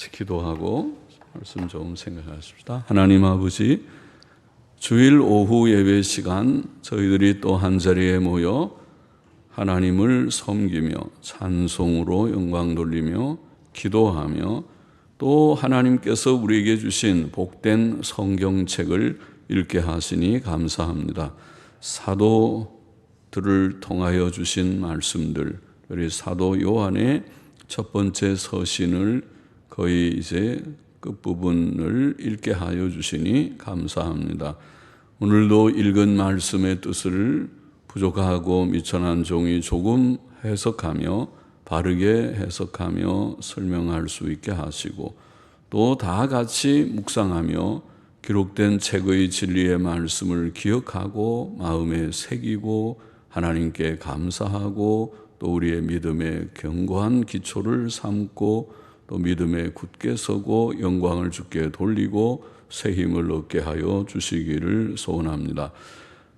같이 기도하고 말씀 좀 생각하십시다. 하나님 아버지, 주일 오후 예배 시간 저희들이 또 한자리에 모여 하나님을 섬기며 찬송으로 영광 돌리며 기도하며 또 하나님께서 우리에게 주신 복된 성경책을 읽게 하시니 감사합니다. 사도들을 통하여 주신 말씀들, 우리 사도 요한의 첫 번째 서신을 거의 이제 끝부분을 읽게 하여 주시니 감사합니다. 오늘도 읽은 말씀의 뜻을 부족하고 미천한 종이 조금 해석하며 바르게 해석하며 설명할 수 있게 하시고 또 다 같이 묵상하며 기록된 책의 진리의 말씀을 기억하고 마음에 새기고 하나님께 감사하고 또 우리의 믿음의 견고한 기초를 삼고 또 믿음에 굳게 서고 영광을 주께 돌리고 새 힘을 얻게 하여 주시기를 소원합니다.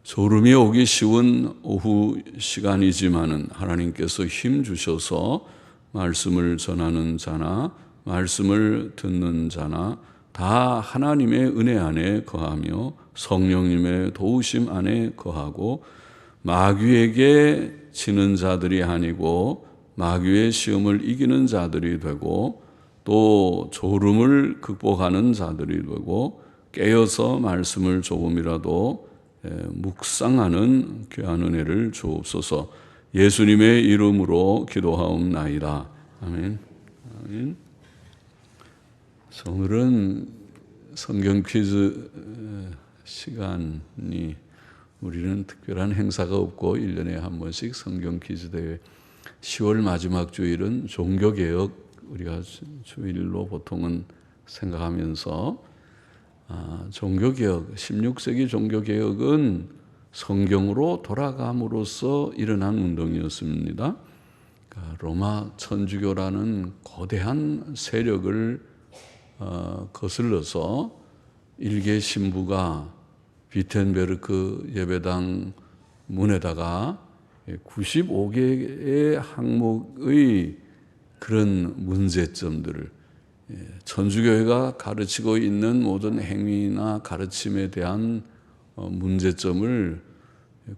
졸음이 오기 쉬운 오후 시간이지만은 하나님께서 힘 주셔서 말씀을 전하는 자나 말씀을 듣는 자나 다 하나님의 은혜 안에 거하며 성령님의 도우심 안에 거하고 마귀에게 지는 자들이 아니고 마귀의 시험을 이기는 자들이 되고 또 졸음을 극복하는 자들이 되고 깨어서 말씀을 조금이라도 묵상하는 귀한 은혜를 주옵소서. 예수님의 이름으로 기도하옵나이다. 아멘. 아멘. 오늘은 성경 퀴즈 시간이 우리는 특별한 행사가 없고 1년에 한 번씩 성경 퀴즈 대회 10월 마지막 주일은 종교개혁 우리가 주일로 보통은 생각하면서 종교개혁 16세기 종교개혁은 성경으로 돌아감으로써 일어난 운동이었습니다. 로마 천주교라는 거대한 세력을 거슬러서 일개 신부가 비텐베르크 예배당 문에다가 95개의 항목의 그런 문제점들을 천주교회가 가르치고 있는 모든 행위나 가르침에 대한 문제점을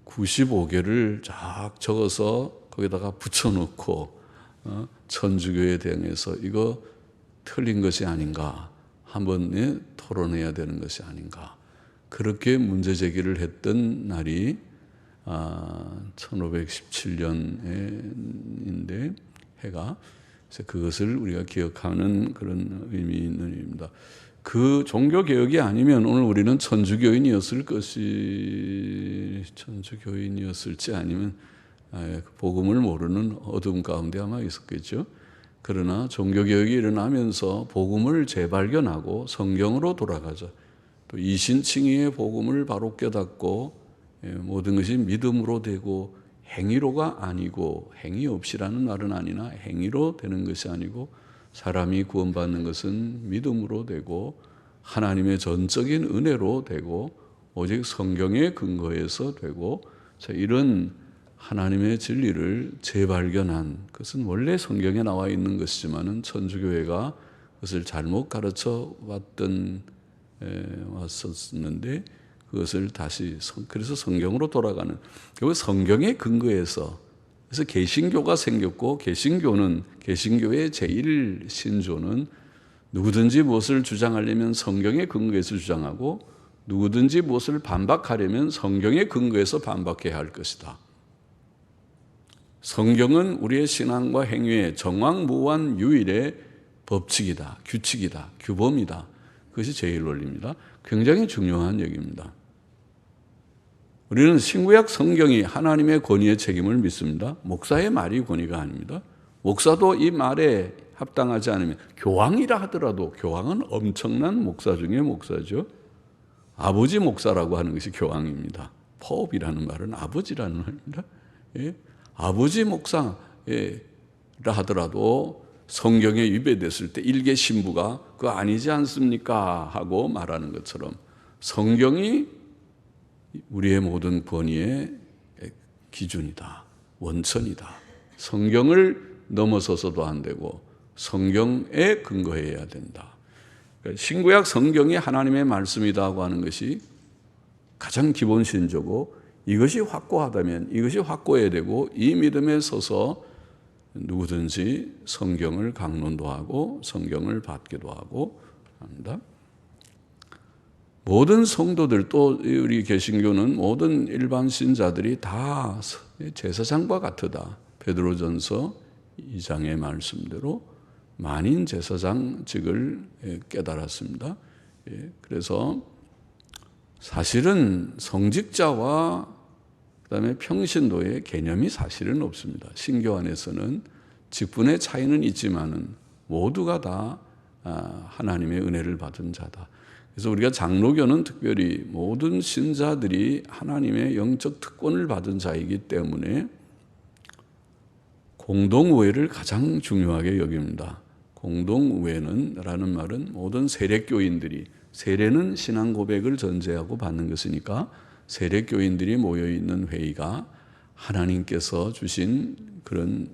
95개를 쫙 적어서 거기다가 붙여놓고 천주교에 대해서 이거 틀린 것이 아닌가 한번 토론해야 되는 것이 아닌가 그렇게 문제 제기를 했던 날이 1517년인데 해가 그것을 우리가 기억하는 그런 의미 있는 일입니다. 그 종교개혁이 아니면 오늘 우리는 천주교인이었을지 아니면 복음을 모르는 어둠 가운데 아마 있었겠죠. 그러나 종교개혁이 일어나면서 복음을 재발견하고 성경으로 돌아가자. 또 이신칭의의 복음을 바로 깨닫고 모든 것이 믿음으로 되고 행위로가 아니고 행위 없이라는 말은 아니나 행위로 되는 것이 아니고 사람이 구원받는 것은 믿음으로 되고 하나님의 전적인 은혜로 되고 오직 성경의 근거에서 되고 이런 하나님의 진리를 재발견한 것은 원래 성경에 나와 있는 것이지만은 천주교회가 그것을 잘못 가르쳐 왔었는데 그것을 다시 그래서 성경으로 돌아가는 결국 성경의 근거에서 그래서 개신교가 생겼고 개신교의 제일 신조는 누구든지 무엇을 주장하려면 성경의 근거에서 주장하고 누구든지 무엇을 반박하려면 성경의 근거에서 반박해야 할 것이다. 성경은 우리의 신앙과 행위의 정황무한 유일의 법칙이다, 규칙이다, 규범이다. 그것이 제일 원리입니다. 굉장히 중요한 얘기입니다. 우리는 신구약 성경이 하나님의 권위의 책임을 믿습니다. 목사의 말이 권위가 아닙니다. 목사도 이 말에 합당하지 않으면 교황이라 하더라도 교황은 엄청난 목사 중에 목사죠. 아버지 목사라고 하는 것이 교황입니다. 포업이라는 말은 아버지라는 말입니다. 예? 아버지 목사라 하더라도 성경에 위배됐을 때 일개 신부가 그거 아니지 않습니까? 하고 말하는 것처럼 성경이 우리의 모든 권위의 기준이다. 원천이다. 성경을 넘어서서도 안 되고 성경에 근거해야 된다. 그러니까 신구약 성경이 하나님의 말씀이라고 하는 것이 가장 기본 신조고, 이것이 확고하다면 이것이 확고해야 되고, 이 믿음에 서서 누구든지 성경을 강론도 하고 성경을 받기도 하고 합니다. 모든 성도들, 또 우리 개신교는 모든 일반 신자들이 다 제사장과 같으다. 베드로전서 2장의 말씀대로 만인 제사장직을 깨달았습니다. 그래서 사실은 성직자와 그다음에 평신도의 개념이 사실은 없습니다. 신교 안에서는 직분의 차이는 있지만은 모두가 다 하나님의 은혜를 받은 자다. 그래서 우리가 장로교는 특별히 모든 신자들이 하나님의 영적 특권을 받은 자이기 때문에 공동우애를 가장 중요하게 여깁니다. 공동우애는 라는 말은 모든 세례교인들이, 세례는 신앙 고백을 전제하고 받는 것이니까 세례교인들이 모여있는 회의가 하나님께서 주신 그런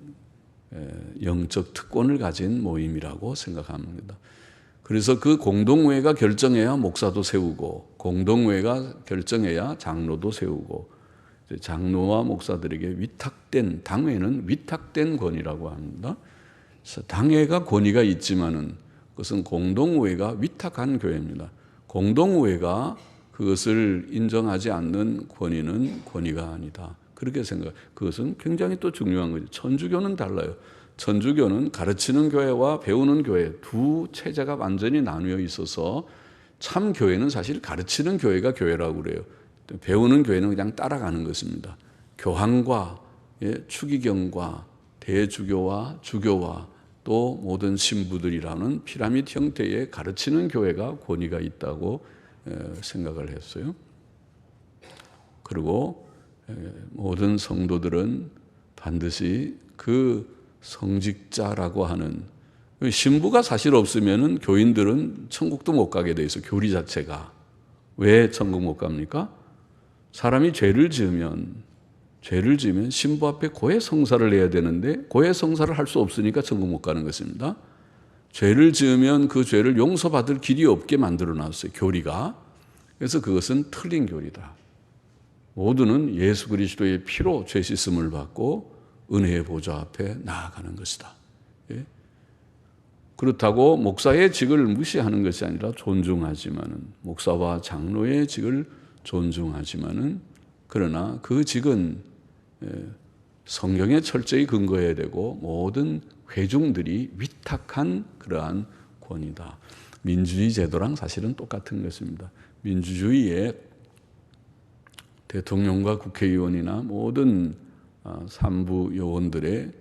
영적 특권을 가진 모임이라고 생각합니다. 그래서 그 공동회가 결정해야 목사도 세우고, 공동회가 결정해야 장로도 세우고, 장로와 목사들에게 위탁된, 당회는 위탁된 권위라고 합니다. 그래서 당회가 권위가 있지만은 그것은 공동회가 위탁한 교회입니다. 공동회가 그것을 인정하지 않는 권위는 권위가 아니다. 그렇게 생각. 그것은 굉장히 또 중요한 거죠. 천주교는 달라요. 천주교는 가르치는 교회와 배우는 교회 두 체제가 완전히 나누어 있어서, 참 교회는 사실 가르치는 교회가 교회라고 그래요. 배우는 교회는 그냥 따라가는 것입니다. 교황과 추기경과 대주교와 주교와 또 모든 신부들이라는 피라미드 형태의 가르치는 교회가 권위가 있다고 생각을 했어요. 그리고 모든 성도들은 반드시 그 성직자라고 하는, 신부가 사실 없으면 교인들은 천국도 못 가게 돼 있어요. 교리 자체가. 왜 천국 못 갑니까? 사람이 죄를 지으면 신부 앞에 고해 성사를 해야 되는데 고해 성사를 할 수 없으니까 천국 못 가는 것입니다. 죄를 지으면 그 죄를 용서받을 길이 없게 만들어 놨어요, 교리가. 그래서 그것은 틀린 교리다. 모두는 예수 그리스도의 피로 죄 씻음을 받고 은혜의 보좌 앞에 나아가는 것이다. 그렇다고 목사의 직을 무시하는 것이 아니라 존중하지만은, 목사와 장로의 직을 존중하지만은, 그러나 그 직은 성경에 철저히 근거해야 되고 모든 회중들이 위탁한 그러한 권위다. 민주주의 제도랑 사실은 똑같은 것입니다. 민주주의에 대통령과 국회의원이나 모든 산부 요원들의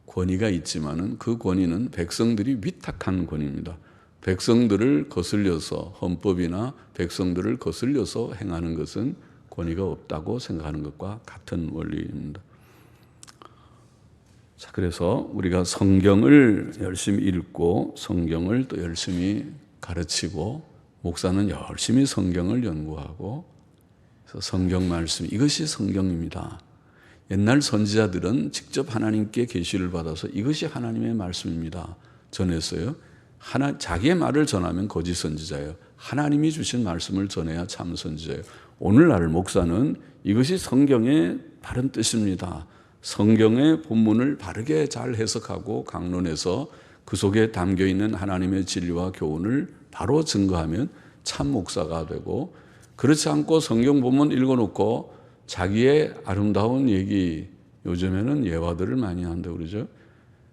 권위가 있지만은 그 권위는 백성들이 위탁한 권위입니다. 백성들을 거슬려서, 헌법이나 백성들을 거슬려서 행하는 것은 권위가 없다고 생각하는 것과 같은 원리입니다. 자, 그래서 우리가 성경을 열심히 읽고 성경을 또 열심히 가르치고, 목사는 열심히 성경을 연구하고, 그래서 성경 말씀, 이것이 성경입니다. 옛날 선지자들은 직접 하나님께 계시를 받아서 이것이 하나님의 말씀입니다 전했어요. 자기의 말을 전하면 거짓 선지자예요. 하나님이 주신 말씀을 전해야 참 선지자예요. 오늘날 목사는 이것이 성경의 바른 뜻입니다. 성경의 본문을 바르게 잘 해석하고 강론해서 그 속에 담겨있는 하나님의 진리와 교훈을 바로 증거하면 참 목사가 되고, 그렇지 않고 성경 본문 읽어놓고 자기의 아름다운 얘기, 요즘에는 예화들을 많이 한다고 그러죠.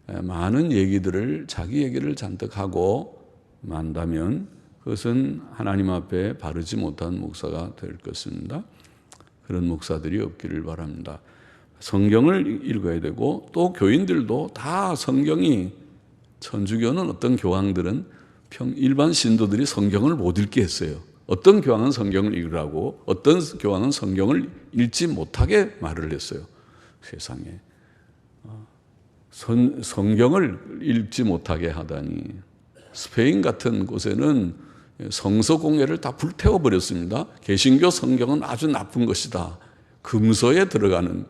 많은 얘기들을, 자기 얘기를 잔뜩 하고 만다면 그것은 하나님 앞에 바르지 못한 목사가 될 것입니다. 그런 목사들이 없기를 바랍니다. 성경을 읽어야 되고, 또 교인들도 다 성경이, 천주교는 어떤 교황들은 일반 신도들이 성경을 못 읽게 했어요. 어떤 교황은 성경을 읽으라고, 어떤 교황은 성경을 읽지 못하게 말을 했어요. 세상에. 성경을 읽지 못하게 하다니. 스페인 같은 곳에는 성서 공예를 다 불태워버렸습니다. 개신교 성경은 아주 나쁜 것이다. 금서에 들어가는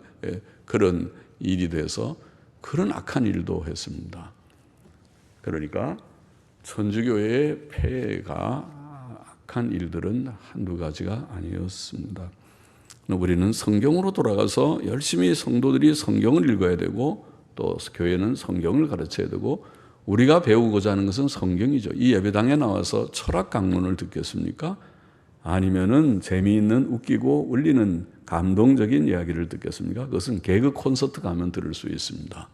그런 일이 돼서 그런 악한 일도 했습니다. 그러니까 천주교의 폐해가 악한 일들은 한두 가지가 아니었습니다. 우리는 성경으로 돌아가서 열심히 성도들이 성경을 읽어야 되고 또 교회는 성경을 가르쳐야 되고 우리가 배우고자 하는 것은 성경이죠. 이 예배당에 나와서 철학 강론을 듣겠습니까? 아니면은 재미있는 웃기고 울리는 감동적인 이야기를 듣겠습니까? 그것은 개그 콘서트 가면 들을 수 있습니다.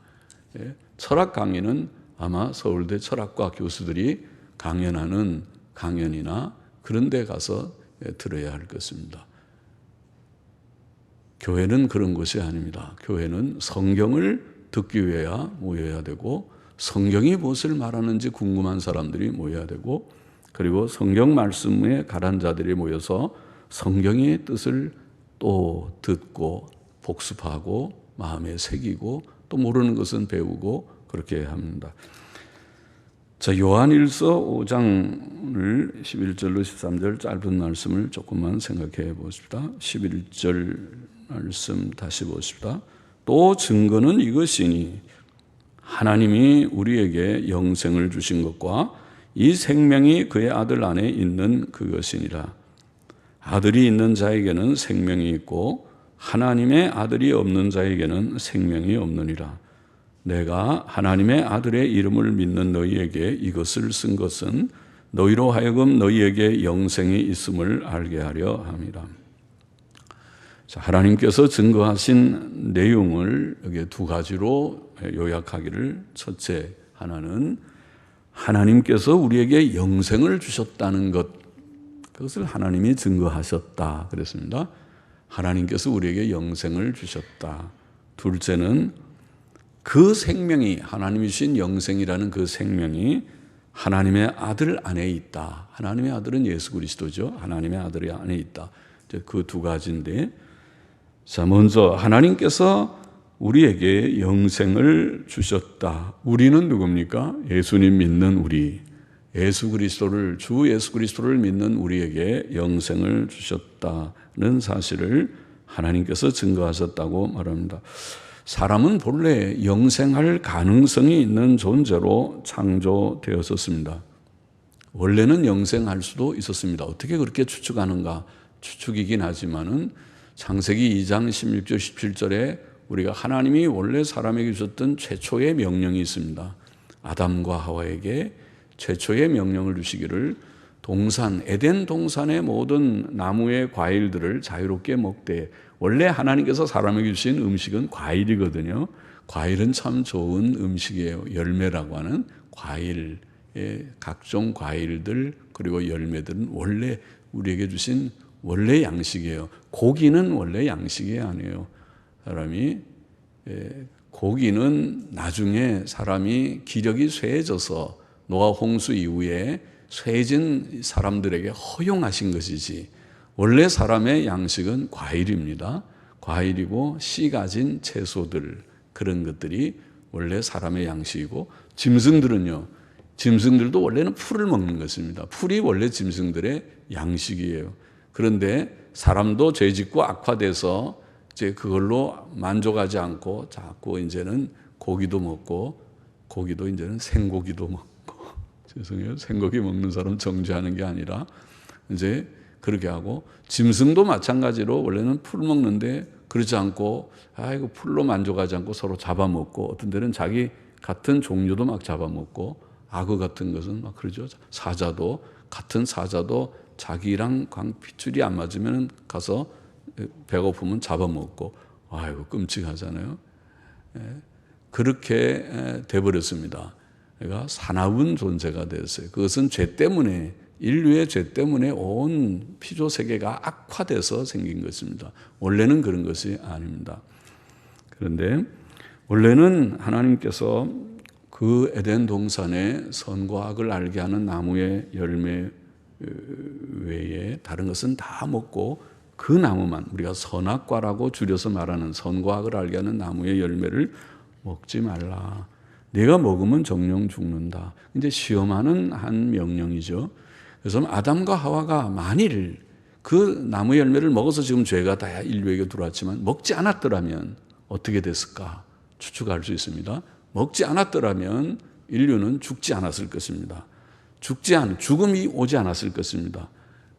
철학 강의는 아마 서울대 철학과 교수들이 강연하는 강연이나 그런 데 가서 들어야 할 것입니다. 교회는 그런 것이 아닙니다. 교회는 성경을 듣기 위해야 모여야 되고 성경이 무엇을 말하는지 궁금한 사람들이 모여야 되고 그리고 성경 말씀에 가란 자들이 모여서 성경의 뜻을 또 듣고 복습하고 마음에 새기고 또 모르는 것은 배우고 그렇게 합니다. 자, 요한일서 5장을 11절로 13절 짧은 말씀을 조금만 생각해 보십시다. 11절 말씀 다시 보십시다. 또 증거는 이것이니 하나님이 우리에게 영생을 주신 것과 이 생명이 그의 아들 안에 있는 그것이니라. 아들이 있는 자에게는 생명이 있고 하나님의 아들이 없는 자에게는 생명이 없느니라. 내가 하나님의 아들의 이름을 믿는 너희에게 이것을 쓴 것은 너희로 하여금 너희에게 영생이 있음을 알게 하려 함이라. 자, 하나님께서 증거하신 내용을 여기 두 가지로 요약하기를 첫째 하나는 하나님께서 우리에게 영생을 주셨다는 것, 그것을 하나님이 증거하셨다 그랬습니다. 하나님께서 우리에게 영생을 주셨다. 둘째는 그 생명이 하나님이 주신 영생이라는 그 생명이 하나님의 아들 안에 있다. 하나님의 아들은 예수 그리스도죠. 하나님의 아들이 안에 있다. 그 두 가지인데 자, 먼저 하나님께서 우리에게 영생을 주셨다. 우리는 누굽니까? 예수님 믿는 우리. 예수 그리스도를 주 예수 그리스도를 믿는 우리에게 영생을 주셨다는 사실을 하나님께서 증거하셨다고 말합니다. 사람은 본래 영생할 가능성이 있는 존재로 창조되었었습니다. 원래는 영생할 수도 있었습니다. 어떻게 그렇게 추측하는가? 추측이긴 하지만은 창세기 2장 16절 17절에 우리가 하나님이 원래 사람에게 주셨던 최초의 명령이 있습니다. 아담과 하와에게 최초의 명령을 주시기를 동산, 에덴 동산의 모든 나무의 과일들을 자유롭게 먹되 원래 하나님께서 사람에게 주신 음식은 과일이거든요. 과일은 참 좋은 음식이에요. 열매라고 하는 과일의 각종 과일들 그리고 열매들은 원래 우리에게 주신 원래 양식이에요. 고기는 원래 양식이 아니에요. 사람이 고기는 나중에 사람이 기력이 쇠해져서 노아 홍수 이후에 쇠해진 사람들에게 허용하신 것이지 원래 사람의 양식은 과일입니다. 과일이고 씨 가진 채소들 그런 것들이 원래 사람의 양식이고 짐승들은요. 짐승들도 원래는 풀을 먹는 것입니다. 풀이 원래 짐승들의 양식이에요. 그런데 사람도 죄짓고 악화돼서 이제 그걸로 만족하지 않고 자꾸 이제는 고기도 먹고 고기도 이제는 생고기도 먹고 죄송해요. 생고기 먹는 사람 정죄하는 게 아니라 이제 그렇게 하고 짐승도 마찬가지로 원래는 풀 먹는데 그러지 않고 이거 풀로 만족하지 않고 서로 잡아먹고 어떤 데는 자기 같은 종류도 막 잡아먹고 악어 같은 것은 막 그러죠. 사자도 같은 사자도 자기랑 핏줄이 안 맞으면 가서 배고프면 잡아먹고 아이고 끔찍하잖아요. 그렇게 돼버렸습니다. 그러니까 사나운 존재가 됐어요. 그것은 죄 때문에 인류의 죄 때문에 온 피조 세계가 악화돼서 생긴 것입니다. 원래는 그런 것이 아닙니다. 그런데 원래는 하나님께서 그 에덴 동산에 선과 악을 알게 하는 나무의 열매 외에 다른 것은 다 먹고 그 나무만 우리가 선악과라고 줄여서 말하는 선과 악을 알게 하는 나무의 열매를 먹지 말라. 내가 먹으면 정령 죽는다. 이제 시험하는 한 명령이죠. 그래서 아담과 하와가 만일 그 나무 열매를 먹어서 지금 죄가 다 인류에게 들어왔지만 먹지 않았더라면 어떻게 됐을까 추측할 수 있습니다. 먹지 않았더라면 인류는 죽지 않았을 것입니다. 죽음이 오지 않았을 것입니다.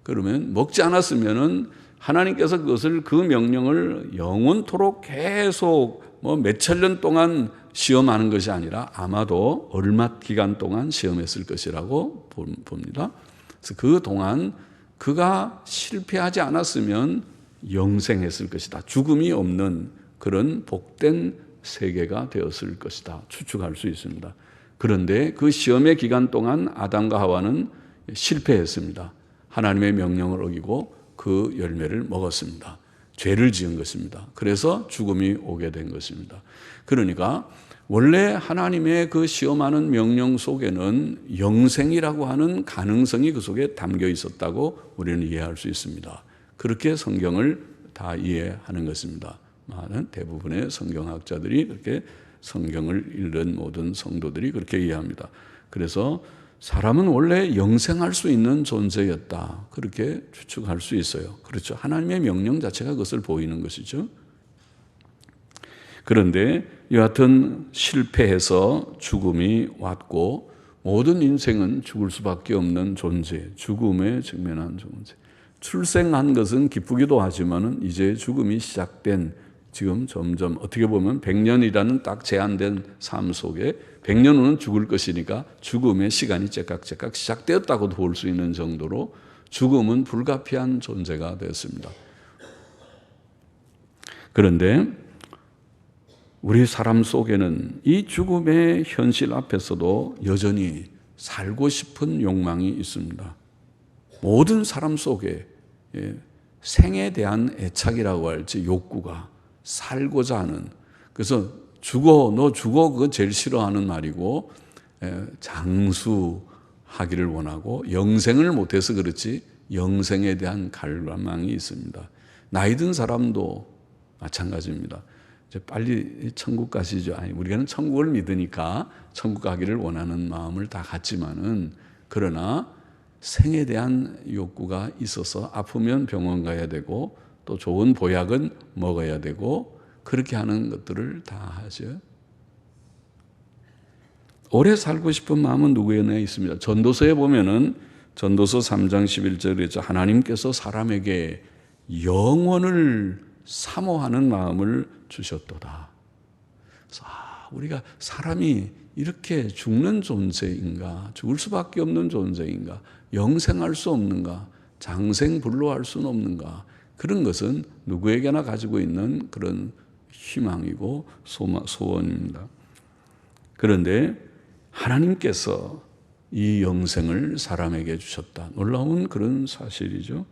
그러면 먹지 않았으면은 하나님께서 그 명령을 영원토록 계속 몇 천 년 동안 시험하는 것이 아니라 아마도 얼마 기간 동안 시험했을 것이라고 봅니다. 그래서 그 동안 그가 실패하지 않았으면 영생했을 것이다. 죽음이 없는 그런 복된 세계가 되었을 것이다. 추측할 수 있습니다. 그런데 그 시험의 기간 동안 아담과 하와는 실패했습니다. 하나님의 명령을 어기고 그 열매를 먹었습니다. 죄를 지은 것입니다. 그래서 죽음이 오게 된 것입니다. 그러니까 원래 하나님의 그 시험하는 명령 속에는 영생이라고 하는 가능성이 그 속에 담겨 있었다고 우리는 이해할 수 있습니다. 그렇게 성경을 다 이해하는 것입니다. 많은 대부분의 성경학자들이 그렇게 성경을 읽는 모든 성도들이 그렇게 이해합니다. 그래서 사람은 원래 영생할 수 있는 존재였다. 그렇게 추측할 수 있어요. 그렇죠. 하나님의 명령 자체가 그것을 보이는 것이죠. 그런데 여하튼 실패해서 죽음이 왔고 모든 인생은 죽을 수밖에 없는 존재, 죽음에 직면한 존재. 출생한 것은 기쁘기도 하지만은 이제 죽음이 시작된 지금 점점 어떻게 보면 100년이라는 딱 제한된 삶 속에 100년 후는 죽을 것이니까 죽음의 시간이 째깍째깍 시작되었다고도 볼 수 있는 정도로 죽음은 불가피한 존재가 되었습니다. 그런데 우리 사람 속에는 이 죽음의 현실 앞에서도 여전히 살고 싶은 욕망이 있습니다. 모든 사람 속에 생에 대한 애착이라고 할지 욕구가 살고자 하는, 그래서 너 죽어 그거 제일 싫어하는 말이고 장수하기를 원하고 영생을 못해서 그렇지 영생에 대한 갈망이 있습니다. 나이 든 사람도 마찬가지입니다. 이제 빨리 천국 가시죠. 아니, 우리는 천국을 믿으니까 천국 가기를 원하는 마음을 다 갖지만은 그러나 생에 대한 욕구가 있어서 아프면 병원 가야 되고 또 좋은 보약은 먹어야 되고 그렇게 하는 것들을 다 하죠. 오래 살고 싶은 마음은 누구에나 있습니다. 전도서에 보면은 전도서 3장 11절에 하나님께서 사람에게 영원을 사모하는 마음을 주셨도다. 우리가 사람이 이렇게 죽는 존재인가, 죽을 수밖에 없는 존재인가, 영생할 수 없는가, 장생불로할 수는 없는가, 그런 것은 누구에게나 가지고 있는 그런 희망이고 소원입니다. 그런데 하나님께서 이 영생을 사람에게 주셨다. 놀라운 그런 사실이죠.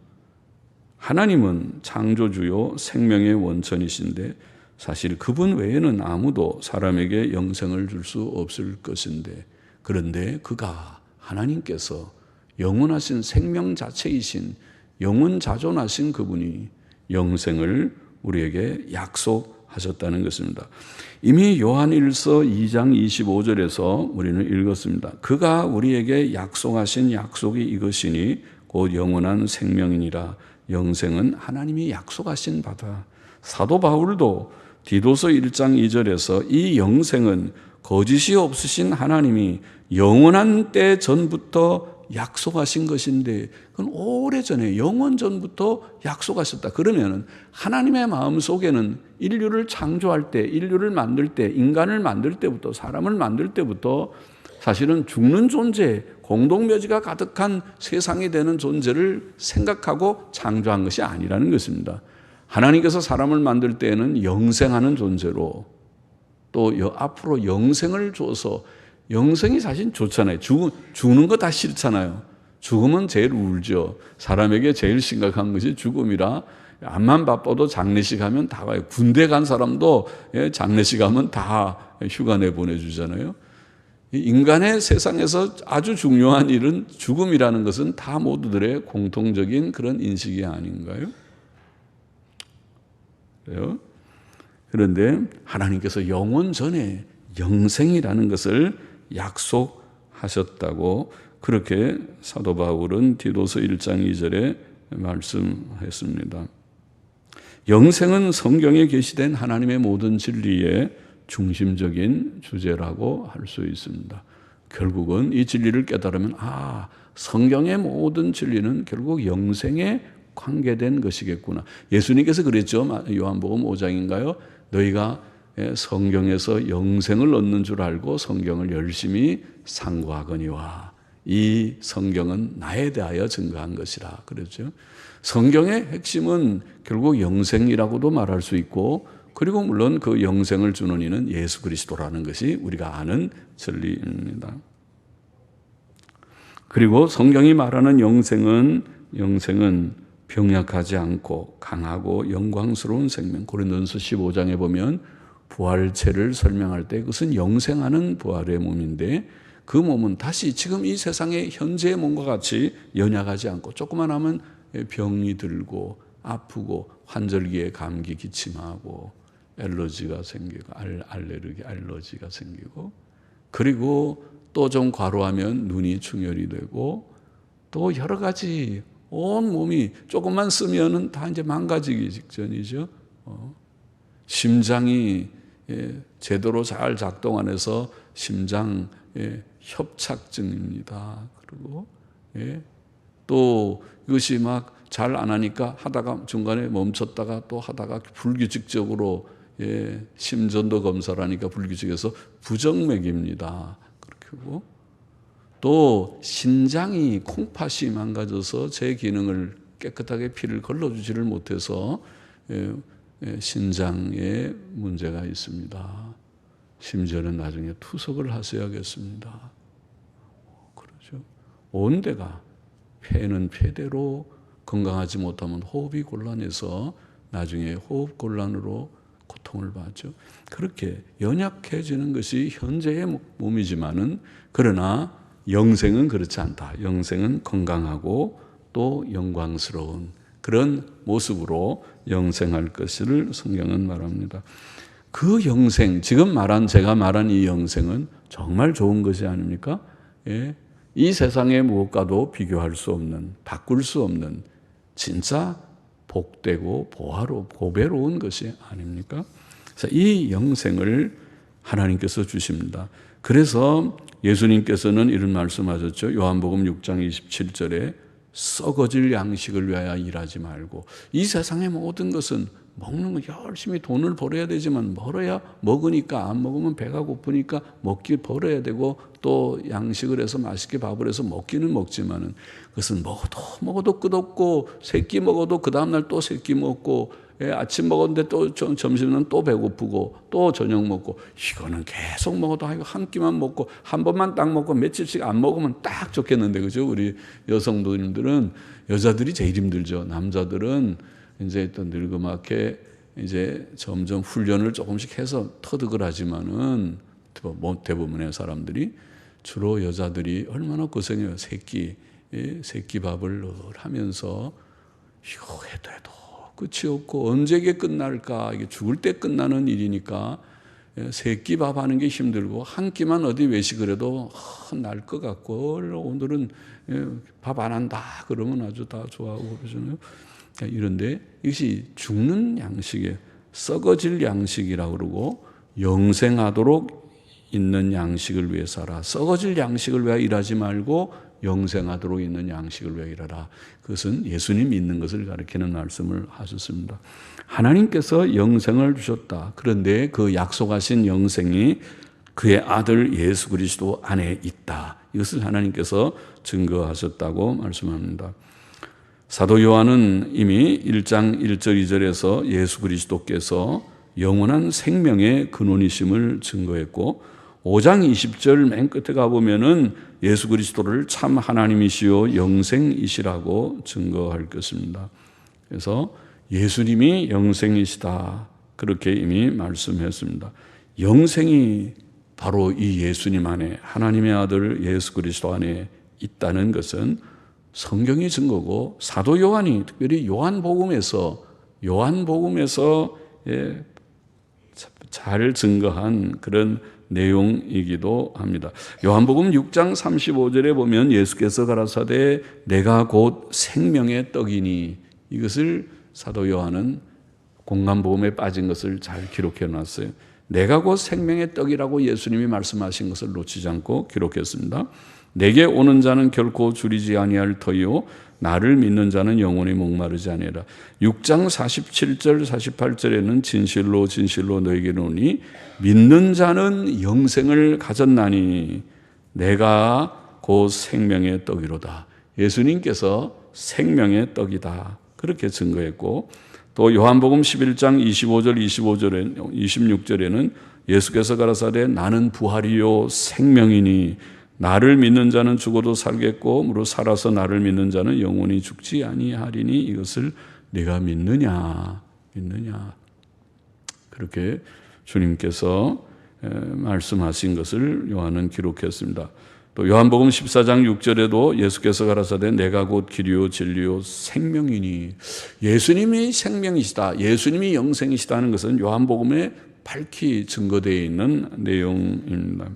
하나님은 창조주요 생명의 원천이신데 사실 그분 외에는 아무도 사람에게 영생을 줄 수 없을 것인데, 그런데 하나님께서 영원하신 생명 자체이신 영원자존하신 그분이 영생을 우리에게 약속하셨다는 것입니다. 이미 요한일서 2장 25절에서 우리는 읽었습니다. 그가 우리에게 약속하신 약속이 이것이니 곧 영원한 생명이니라. 영생은 하나님이 약속하신 바다. 사도 바울도 디도서 1장 2절에서 이 영생은 거짓이 없으신 하나님이 영원한 때 전부터 약속하신 것인데, 그건 오래전에 영원 전부터 약속하셨다. 그러면 하나님의 마음 속에는 인류를 창조할 때, 인류를 만들 때, 인간을 만들 때부터, 사람을 만들 때부터 사실은 죽는 존재, 공동묘지가 가득한 세상이 되는 존재를 생각하고 창조한 것이 아니라는 것입니다. 하나님께서 사람을 만들 때에는 영생하는 존재로, 또 앞으로 영생을 줘서, 영생이 사실 좋잖아요. 죽는 거 다 싫잖아요. 죽으면 제일 울죠. 사람에게 제일 심각한 것이 죽음이라 암만 바빠도 장례식 하면 다 가요. 군대 간 사람도 장례식 하면 다 휴가 내보내주잖아요. 인간의 세상에서 아주 중요한 일은 죽음이라는 것은 다 모두들의 공통적인 그런 인식이 아닌가요? 그래요? 그런데 하나님께서 영원 전에 영생이라는 것을 약속하셨다고 그렇게 사도 바울은 디도서 1장 2절에 말씀했습니다. 영생은 성경에 계시된 하나님의 모든 진리의 중심적인 주제라고 할 수 있습니다. 결국은 이 진리를 깨달으면 성경의 모든 진리는 결국 영생에 관계된 것이겠구나. 예수님께서 그랬죠. 요한복음 5장인가요? 너희가 성경에서 영생을 얻는 줄 알고 성경을 열심히 상고하거니와 이 성경은 나에 대하여 증거한 것이라 그랬죠. 성경의 핵심은 결국 영생이라고도 말할 수 있고, 그리고 물론 그 영생을 주는 이는 예수 그리스도라는 것이 우리가 아는 진리입니다. 그리고 성경이 말하는 영생은 병약하지 않고 강하고 영광스러운 생명. 고린도전서 15장에 보면 부활체를 설명할 때 그것은 영생하는 부활의 몸인데, 그 몸은 다시 지금 이 세상의 현재의 몸과 같이 연약하지 않고, 조금만 하면 병이 들고 아프고 환절기에 감기 기침하고 알러지가 생기고 알러지가 생기고, 그리고 또 좀 과로하면 눈이 충혈이 되고, 또 여러 가지 온 몸이 조금만 쓰면은 다 이제 망가지기 직전이죠. 심장이 제대로 잘 작동 안 해서 심장 협착증입니다. 그리고 또 이것이 막 잘 안 하니까 하다가 중간에 멈췄다가 또 하다가 불규칙적으로 심전도 검사를 하니까 불규칙해서 부정맥입니다. 그렇게 하고, 또 신장이 콩팥이 망가져서 제 기능을 깨끗하게 피를 걸러주지를 못해서 신장에 문제가 있습니다. 심지어는 나중에 투석을 하셔야겠습니다. 그러죠. 온 데가, 폐는 폐대로 건강하지 못하면 호흡이 곤란해서 나중에 호흡 곤란으로 고통을 받죠. 그렇게 연약해지는 것이 현재의 몸이지만은, 그러나 영생은 그렇지 않다. 영생은 건강하고 또 영광스러운 그런 모습으로 영생할 것을 성경은 말합니다. 그 영생, 지금 제가 말한 이 영생은 정말 좋은 것이 아닙니까? 이 세상의 무엇과도 비교할 수 없는, 바꿀 수 없는 진짜 복되고 보배로운 것이 아닙니까? 그래서 이 영생을 하나님께서 주십니다. 그래서 예수님께서는 이런 말씀하셨죠. 요한복음 6장 27절에 썩어질 양식을 위하여 일하지 말고, 이 세상의 모든 것은 먹는 거 열심히 돈을 벌어야 되지만 먹으니까, 안 먹으면 배가 고프니까 벌어야 되고, 또 양식을 해서 맛있게 밥을 해서 먹기는 먹지만은 그것은 먹어도 끝없고, 세끼 먹어도 그 다음날 또 세끼 먹고, 아침 먹었는데 또 점심은 또 배고프고, 또 저녁 먹고, 이거는 계속 먹어도 한 끼만 먹고 한 번만 딱 먹고 며칠씩 안 먹으면 딱 좋겠는데, 그죠? 우리 여성도님들은, 여자들이 제일 힘들죠. 남자들은 이제 또 늙음하게 이제 점점 훈련을 조금씩 해서 터득을 하지만은, 대부분의 사람들이, 주로 여자들이 얼마나 고생해요. 세끼 밥을 늘 하면서 이거 해도 끝이 없고 언제 끝날까? 이게 죽을 때 끝나는 일이니까 세끼 밥 하는 게 힘들고, 한 끼만 어디 외식을 해도 날 것 같고, 오늘은 밥 안 한다 그러면 아주 다 좋아하고 그러잖아요. 이런데 이것이 죽는 양식에, 썩어질 양식이라고 그러고, 영생하도록 있는 양식을 위해 살아. 썩어질 양식을 위해 일하지 말고 영생하도록 있는 양식을 위해 일하라. 그것은 예수님 믿는 것을 가리키는 말씀을 하셨습니다. 하나님께서 영생을 주셨다. 그런데 그 약속하신 영생이 그의 아들 예수 그리스도 안에 있다. 이것을 하나님께서 증거하셨다고 말씀합니다. 사도 요한은 이미 1장 1절 2절에서 예수 그리스도께서 영원한 생명의 근원이심을 증거했고, 5장 20절 맨 끝에 가보면은 예수 그리스도를 참 하나님이시요 영생이시라고 증거할 것입니다. 그래서 예수님이 영생이시다, 그렇게 이미 말씀했습니다. 영생이 바로 이 예수님 안에, 하나님의 아들 예수 그리스도 안에 있다는 것은 성경이 증거고, 사도 요한이 특별히 요한복음에서 잘 증거한 그런 내용이기도 합니다. 요한복음 6장 35절에 보면 예수께서 가라사대 내가 곧 생명의 떡이니, 이것을 사도 요한은 공간복음에 빠진 것을 잘 기록해 놨어요. 내가 곧 생명의 떡이라고 예수님이 말씀하신 것을 놓치지 않고 기록했습니다. 내게 오는 자는 결코 줄이지 아니할 터이요 나를 믿는 자는 영원히 목마르지 아니하리라. 6장 47절 48절에는 진실로 진실로 너에게 이르노니 믿는 자는 영생을 가졌나니 내가 곧 생명의 떡이로다. 예수님께서 생명의 떡이다. 그렇게 증거했고, 또 요한복음 11장 25절 26절에는 예수께서 가라사대 나는 부활이요 생명이니 나를 믿는 자는 죽어도 살겠고 무릇 살아서 나를 믿는 자는 영원히 죽지 아니하리니 이것을 네가 믿느냐. 그렇게 주님께서 말씀하신 것을 요한은 기록했습니다. 또 요한복음 14장 6절에도 예수께서 가라사대 내가 곧 길이요 진리요 생명이니, 예수님이 생명이시다, 예수님이 영생이시다는 것은 요한복음에 밝히 증거되어 있는 내용입니다.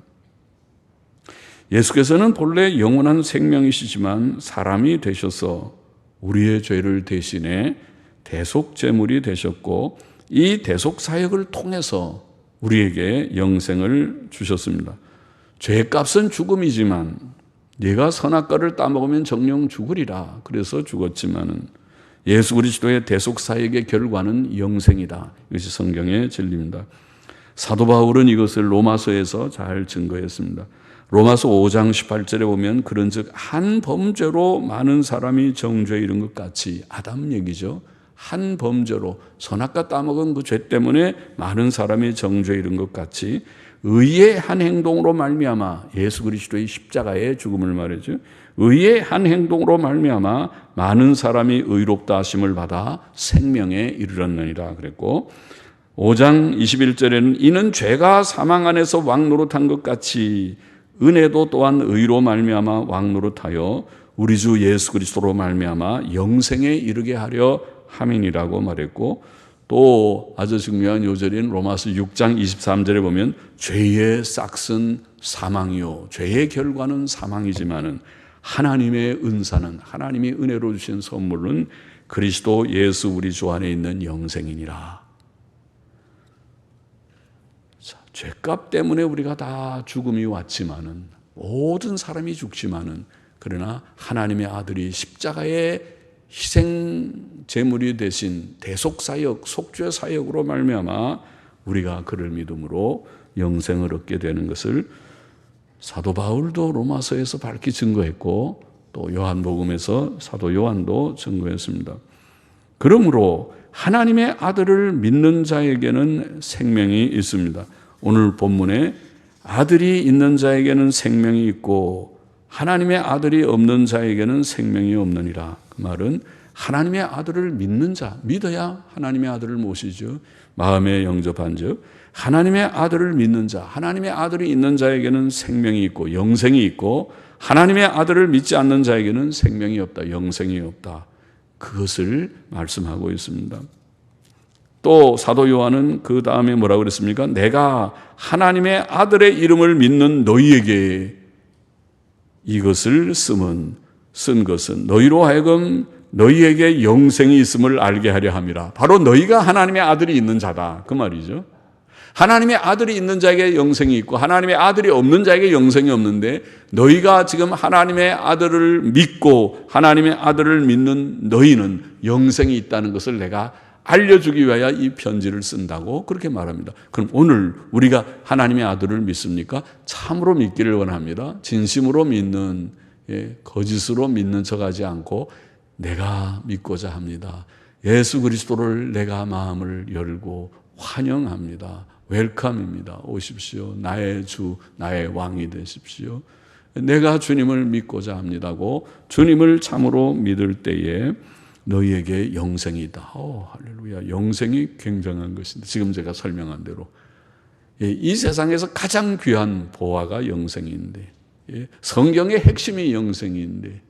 예수께서는 본래 영원한 생명이시지만 사람이 되셔서 우리의 죄를 대신해 대속제물이 되셨고 이 대속사역을 통해서 우리에게 영생을 주셨습니다. 죄값은 죽음이지만 네가 선악과를 따먹으면 정령 죽으리라. 그래서 죽었지만은 예수 그리스도의 대속사역의 결과는 영생이다. 이것이 성경의 진리입니다. 사도 바울은 이것을 로마서에서 잘 증거했습니다. 로마서 5장 18절에 보면 그런즉 한 범죄로 많은 사람이 정죄에 이른 것 같이, 아담 얘기죠. 한 범죄로 선악과 따먹은 그 죄 때문에 많은 사람이 정죄에 이른 것 같이 의의 한 행동으로 말미암아, 예수 그리스도의 십자가의 죽음을 말이죠. 의의 한 행동으로 말미암아 많은 사람이 의롭다 하심을 받아 생명에 이르렀느니라 그랬고, 5장 21절에는 이는 죄가 사망 안에서 왕노릇한 것 같이 은혜도 또한 의로 말미암아 왕노릇하여 우리 주 예수 그리스도로 말미암아 영생에 이르게 하려 함이니라고 말했고, 또 아주 중요한 요절인 로마서 6장 23절에 보면 죄의 싹은 사망이요 죄의 결과는 사망이지만은 하나님의 은사는, 하나님이 은혜로 주신 선물은 그리스도 예수 우리 주 안에 있는 영생이니라. 자, 죄값 때문에 우리가 다 죽음이 왔지만은, 모든 사람이 죽지만은, 그러나 하나님의 아들이 십자가의 희생 제물이 되신 대속사역, 속죄 사역으로 말미암아 우리가 그를 믿음으로 영생을 얻게 되는 것을 사도 바울도 로마서에서 밝히 증거했고, 또 요한복음에서 사도 요한도 증거했습니다. 그러므로 하나님의 아들을 믿는 자에게는 생명이 있습니다. 오늘 본문에 아들이 있는 자에게는 생명이 있고 하나님의 아들이 없는 자에게는 생명이 없느니라. 그 말은 하나님의 아들을 믿는 자, 믿어야 하나님의 아들을 모시죠. 마음에 영접한 즉 하나님의 아들을 믿는 자, 하나님의 아들이 있는 자에게는 생명이 있고 영생이 있고, 하나님의 아들을 믿지 않는 자에게는 생명이 없다, 영생이 없다. 그것을 말씀하고 있습니다. 또 사도 요한은 그 다음에 뭐라고 그랬습니까? 내가 하나님의 아들의 이름을 믿는 너희에게 이것을 쓴 것은 너희로 하여금 너희에게 영생이 있음을 알게 하려 함이라. 바로 너희가 하나님의 아들이 있는 자다, 그 말이죠. 하나님의 아들이 있는 자에게 영생이 있고 하나님의 아들이 없는 자에게 영생이 없는데, 너희가 지금 하나님의 아들을 믿고 하나님의 아들을 믿는 너희는 영생이 있다는 것을 내가 알려주기 위하여 이 편지를 쓴다고 그렇게 말합니다. 그럼 오늘 우리가 하나님의 아들을 믿습니까? 참으로 믿기를 원합니다. 진심으로 믿는, 거짓으로 믿는 척하지 않고 내가 믿고자 합니다. 예수 그리스도를 내가 마음을 열고 환영합니다. 웰컴입니다. 오십시오. 나의 주, 나의 왕이 되십시오. 내가 주님을 믿고자 합니다고 주님을 참으로 믿을 때에 너희에게 영생이 있다. 할렐루야. 영생이 굉장한 것인데, 지금 제가 설명한 대로 이 세상에서 가장 귀한 보화가 영생인데, 성경의 핵심이 영생인데,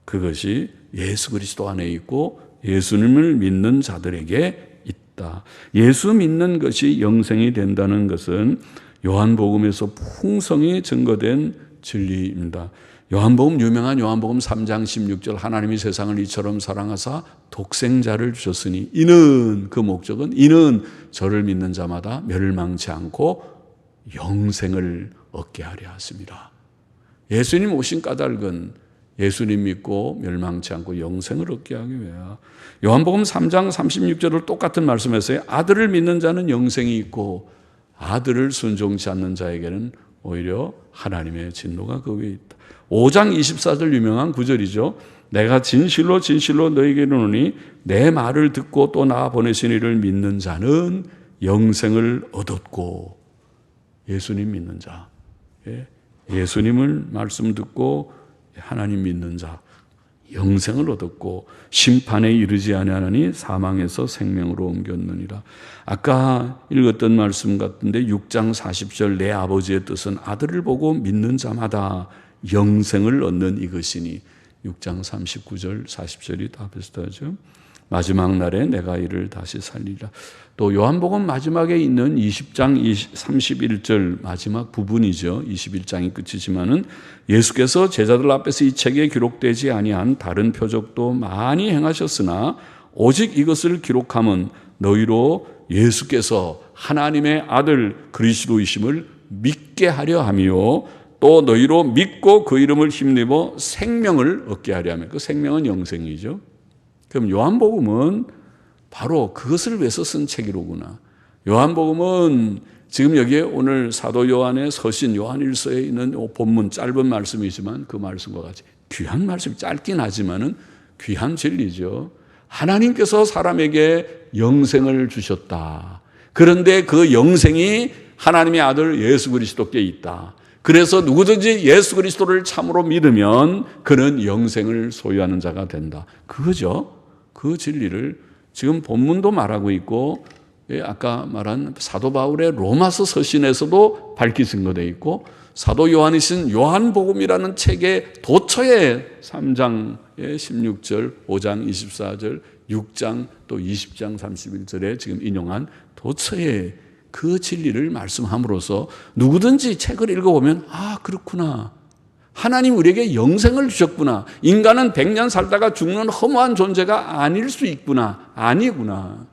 그것이 예수 그리스도 안에 있고 예수님을 믿는 자들에게 있다. 예수 믿는 것이 영생이 된다는 것은 요한복음에서 풍성히 증거된 진리입니다. 요한복음, 유명한 요한복음 3장 16절, 하나님이 세상을 이처럼 사랑하사 독생자를 주셨으니 이는, 그 목적은 이는 저를 믿는 자마다 멸망치 않고 영생을 얻게 하려 하십니다. 예수님 오신 까닭은 예수님 믿고 멸망치 않고 영생을 얻게 하기 위하여. 요한복음 3장 36절을 똑같은 말씀에서요, 아들을 믿는 자는 영생이 있고 아들을 순종치 않는 자에게는 오히려 하나님의 진노가 그 위에 있다. 5장 24절 유명한 구절이죠. 내가 진실로 진실로 너희에게 이르노니 내 말을 듣고 또 나 보내신 이를 믿는 자는 영생을 얻었고. 예수님 믿는 자, 예수님을 말씀 듣고 하나님 믿는 자 영생을 얻었고 심판에 이르지 아니하나니 사망에서 생명으로 옮겼느니라. 아까 읽었던 말씀 같은데 6장 40절, 내 아버지의 뜻은 아들을 보고 믿는 자마다 영생을 얻는 이것이니. 6장 39절 40절이 다 비슷하죠. 마지막 날에 내가 이를 다시 살리라. 또 요한복음 마지막에 있는 20장 31절 마지막 부분이죠. 21장이 끝이지만은 예수께서 제자들 앞에서 이 책에 기록되지 아니한 다른 표적도 많이 행하셨으나 오직 이것을 기록함은 너희로 예수께서 하나님의 아들 그리스도이심을 믿게 하려 함이요 또 너희로 믿고 그 이름을 힘입어 생명을 얻게 하려 하며. 그 생명은 영생이죠. 그럼 요한복음은 바로 그것을 위해서 쓴 책이로구나. 요한복음은 지금 여기에 오늘 사도 요한의 서신 요한일서에 있는 본문 짧은 말씀이지만 그 말씀과 같이 귀한 말씀이 짧긴 하지만은 귀한 진리죠. 하나님께서 사람에게 영생을 주셨다. 그런데 그 영생이 하나님의 아들 예수 그리스도께 있다. 그래서 누구든지 예수 그리스도를 참으로 믿으면 그는 영생을 소유하는 자가 된다. 그거죠. 그 진리를 지금 본문도 말하고 있고, 아까 말한 사도 바울의 로마서 서신에서도 밝히 증거되어 있고, 사도 요한이 쓴 요한복음이라는 책의 도처에 3장 16절, 5장 24절, 6장 또 20장 31절에 지금 인용한 도처에 그 진리를 말씀함으로써 누구든지 책을 읽어보면 아 그렇구나. 하나님 우리에게 영생을 주셨구나. 인간은 100년 살다가 죽는 허무한 존재가 아닐 수 있구나. 아니구나.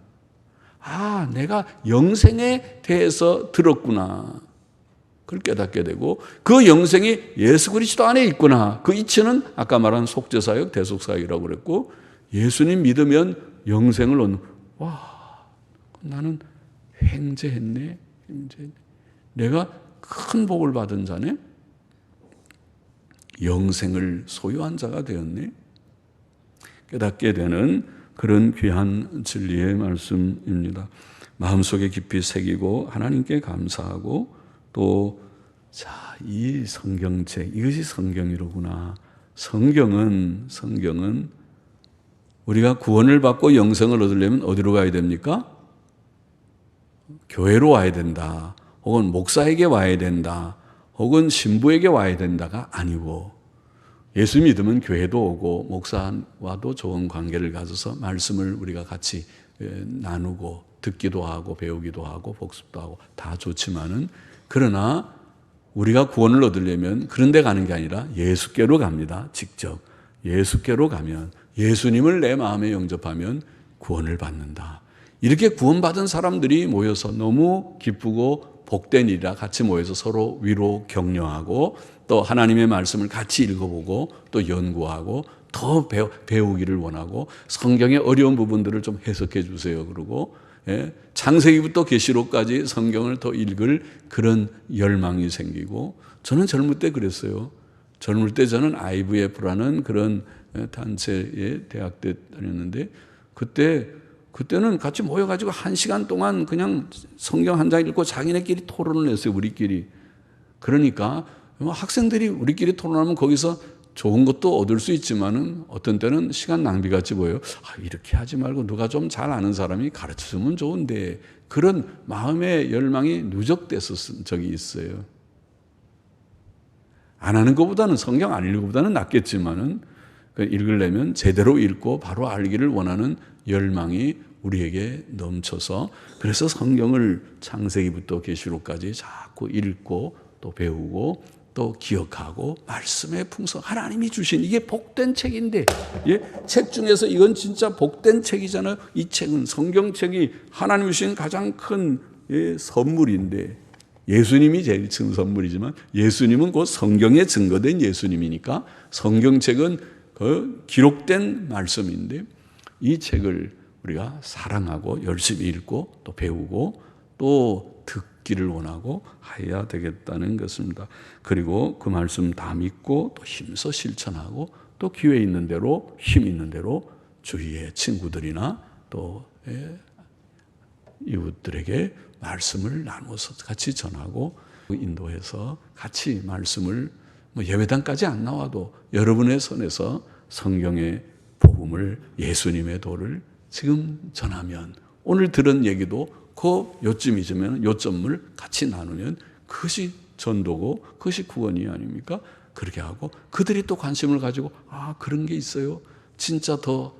아 내가 영생에 대해서 들었구나. 그걸 깨닫게 되고 그 영생이 예수 그리스도 안에 있구나. 그 이치는 아까 말한 속죄사역, 대속사역이라고 그랬고 예수님 믿으면 영생을 얻는. 와 나는 횡재했네. 내가 큰 복을 받은 자네. 영생을 소유한 자가 되었네. 깨닫게 되는 그런 귀한 진리의 말씀입니다. 마음속에 깊이 새기고 하나님께 감사하고 또 이 성경책 이것이 성경이로구나. 성경은 우리가 구원을 받고 영생을 얻으려면 어디로 가야 됩니까? 교회로 와야 된다. 혹은 목사에게 와야 된다. 혹은 신부에게 와야 된다가 아니고 예수 믿으면 교회도 오고 목사와도 좋은 관계를 가져서 말씀을 우리가 같이 나누고 듣기도 하고 배우기도 하고 복습도 하고 다 좋지만은 그러나 우리가 구원을 얻으려면 그런 데 가는 게 아니라 예수께로 갑니다. 직접 예수께로 가면 예수님을 내 마음에 영접하면 구원을 받는다. 이렇게 구원받은 사람들이 모여서 너무 기쁘고 복된 일이라 같이 모여서 서로 위로 격려하고 또 하나님의 말씀을 같이 읽어보고 또 연구하고 더 배우기를 원하고 성경의 어려운 부분들을 좀 해석해 주세요. 그러고 창세기부터 계시록까지 성경을 더 읽을 그런 열망이 생기고 저는 젊을 때 그랬어요. 젊을 때 저는 IVF라는 그런 단체에 대학 때 다녔는데 그때는 같이 모여가지고 1시간 동안 그냥 성경 한 장 읽고 자기네끼리 토론을 했어요. 우리끼리. 그러니까 학생들이 우리끼리 토론하면 거기서 좋은 것도 얻을 수 있지만은 어떤 때는 시간 낭비같이 보여요. 이렇게 하지 말고 누가 좀 잘 아는 사람이 가르쳐주면 좋은데 그런 마음의 열망이 누적됐었던 적이 있어요. 안 하는 것보다는 성경 안 읽는 것보다는 낫겠지만은 읽으려면 제대로 읽고 바로 알기를 원하는 열망이 우리에게 넘쳐서 그래서 성경을 창세기부터 계시록까지 자꾸 읽고 또 배우고 또 기억하고 말씀의 풍성, 하나님이 주신 이게 복된 책인데, 책 중에서 이건 진짜 복된 책이잖아요. 이 책은, 성경책이 하나님 주신 가장 큰 선물인데, 예수님이 제일 큰 선물이지만 예수님은 곧 성경에 증거된 예수님이니까 성경책은 그 기록된 말씀인데, 이 책을 우리가 사랑하고 열심히 읽고 또 배우고 또 듣기를 원하고 해야 되겠다는 것입니다. 그리고 그 말씀 다 믿고 또 힘써 실천하고 또 기회 있는 대로 힘 있는 대로 주위의 친구들이나 또 이웃들에게 말씀을 나눠서 같이 전하고 인도해서 같이 말씀을 예배당까지 안 나와도 여러분의 손에서 성경의 복음을, 예수님의 도를 지금 전하면, 오늘 들은 얘기도 그 요점이면 요점을 같이 나누면 그것이 전도고 그것이 구원이 아닙니까? 그렇게 하고 그들이 또 관심을 가지고 그런 게 있어요. 진짜 더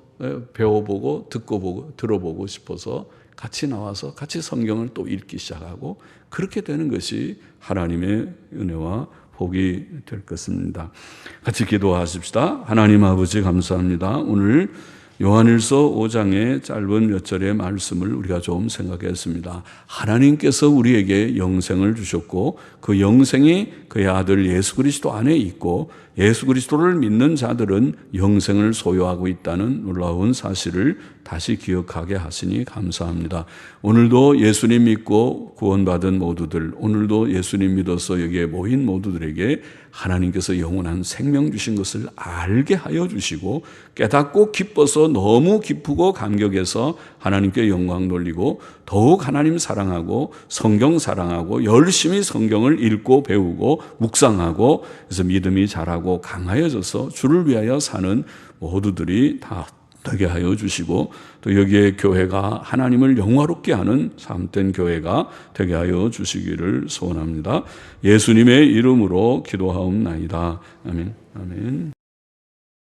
배워보고 듣고 보고 들어보고 싶어서 같이 나와서 같이 성경을 또 읽기 시작하고, 그렇게 되는 것이 하나님의 은혜와 복이 될 것입니다. 같이 기도하십시다. 하나님 아버지 감사합니다. 오늘 요한일서 5장의 짧은 몇 절의 말씀을 우리가 좀 생각했습니다. 하나님께서 우리에게 영생을 주셨고 그 영생이 그의 아들 예수 그리스도 안에 있고 예수 그리스도를 믿는 자들은 영생을 소유하고 있다는 놀라운 사실을 다시 기억하게 하시니 감사합니다. 오늘도 예수님 믿고 구원받은 모두들, 오늘도 예수님 믿어서 여기에 모인 모두들에게 하나님께서 영원한 생명 주신 것을 알게 하여 주시고 깨닫고 기뻐서 너무 기쁘고 감격해서 하나님께 영광 돌리고 더욱 하나님 사랑하고 성경 사랑하고 열심히 성경을 읽고 배우고 묵상하고 그래서 믿음이 자라고 강하여져서 주를 위하여 사는 모두들이 다 되게 하여 주시고 또 여기에 교회가 하나님을 영화롭게 하는 참된 교회가 되게 하여 주시기를 소원합니다. 예수님의 이름으로 기도하옵나이다. 아멘. 아멘.